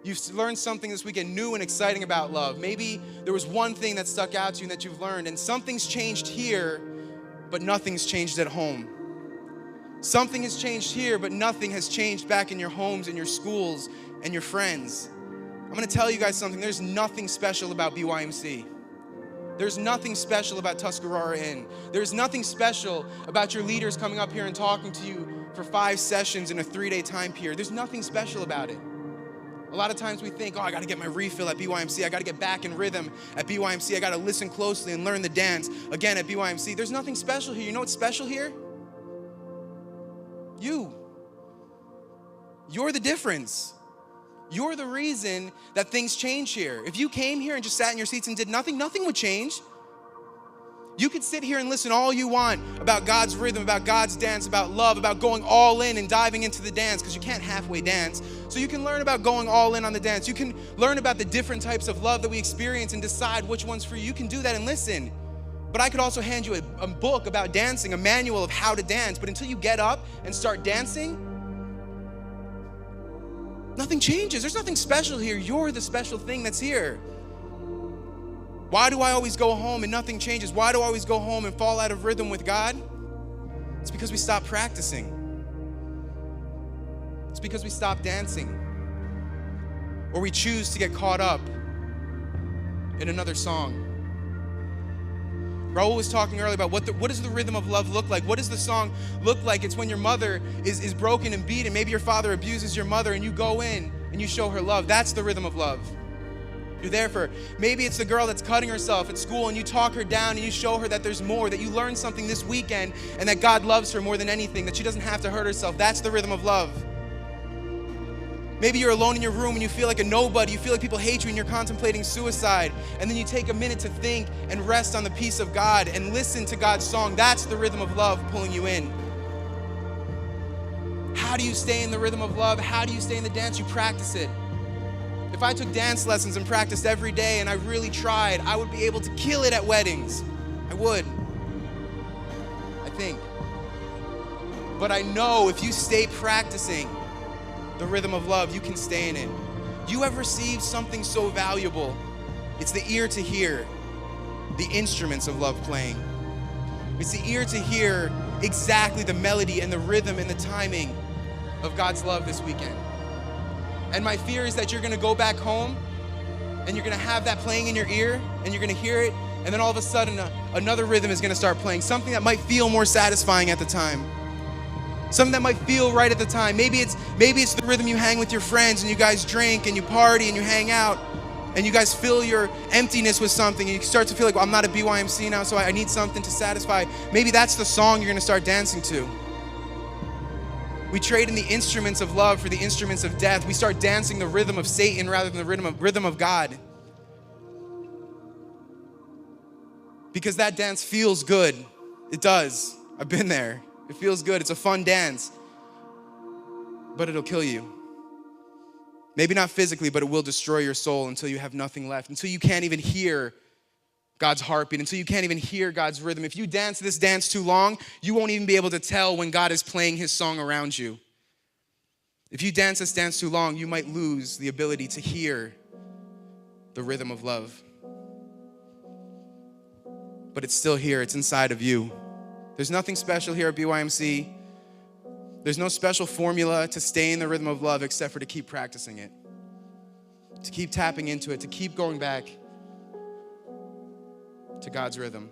You've learned something this weekend new and exciting about love. Maybe there was one thing that stuck out to you and that you've learned, and something's changed here, but nothing's changed at home. Something has changed here, but nothing has changed back in your homes and your schools and your friends. I'm gonna tell you guys something. There's nothing special about BYMC. There's nothing special about Tuscarora Inn. There's nothing special about your leaders coming up here and talking to you for 5 sessions in a 3-day time period. There's nothing special about it. A lot of times we think, I gotta get my refill at BYMC. I gotta get back in rhythm at BYMC. I gotta listen closely and learn the dance again at BYMC. There's nothing special here. You know what's special here? You. You're the difference. You're the reason that things change here. If you came here and just sat in your seats and did nothing, nothing would change. You could sit here and listen all you want about God's rhythm, about God's dance, about love, about going all in and diving into the dance, because you can't halfway dance. So you can learn about going all in on the dance. You can learn about the different types of love that we experience and decide which one's for you. You can do that and listen. But I could also hand you a book about dancing, a manual of how to dance. But until you get up and start dancing, nothing changes. There's nothing special here. You're the special thing that's here. Why do I always go home and nothing changes? Why do I always go home and fall out of rhythm with God? It's because we stop practicing. It's because we stop dancing. Or we choose to get caught up in another song. Raul was talking earlier about what does the rhythm of love look like? What does the song look like? It's when your mother is broken and beaten. Maybe your father abuses your mother and you go in and you show her love. That's the rhythm of love. You're there for her. Maybe it's the girl that's cutting herself at school and you talk her down and you show her that there's more, that you learned something this weekend and that God loves her more than anything, that she doesn't have to hurt herself. That's the rhythm of love. Maybe you're alone in your room and you feel like a nobody. You feel like people hate you and you're contemplating suicide. And then you take a minute to think and rest on the peace of God and listen to God's song. That's the rhythm of love pulling you in. How do you stay in the rhythm of love? How do you stay in the dance? You practice it. If I took dance lessons and practiced every day and I really tried, I would be able to kill it at weddings. I would. I think. But I know if you stay practicing the rhythm of love, you can stay in it. You have received something so valuable. It's the ear to hear the instruments of love playing. It's the ear to hear exactly the melody and the rhythm and the timing of God's love this weekend. And my fear is that you're gonna go back home and you're gonna have that playing in your ear and you're gonna hear it, and then all of a sudden another rhythm is gonna start playing, something that might feel more satisfying at the time. Something that might feel right at the time. Maybe it's the rhythm you hang with your friends and you guys drink and you party and you hang out and you guys fill your emptiness with something and you start to feel like, well, I'm not a BYMC now, so I need something to satisfy. Maybe that's the song you're gonna start dancing to. We trade in the instruments of love for the instruments of death. We start dancing the rhythm of Satan rather than the rhythm of God. Because that dance feels good. It does. I've been there. It feels good. It's a fun dance. But it'll kill you. Maybe not physically, but it will destroy your soul until you have nothing left, until you can't even hear God's heartbeat, until you can't even hear God's rhythm. If you dance this dance too long, you won't even be able to tell when God is playing his song around you. If you dance this dance too long, you might lose the ability to hear the rhythm of love. But it's still here. It's inside of you. There's nothing special here at BYMC. There's no special formula to stay in the rhythm of love except for to keep practicing it, to keep tapping into it, to keep going back to God's rhythm.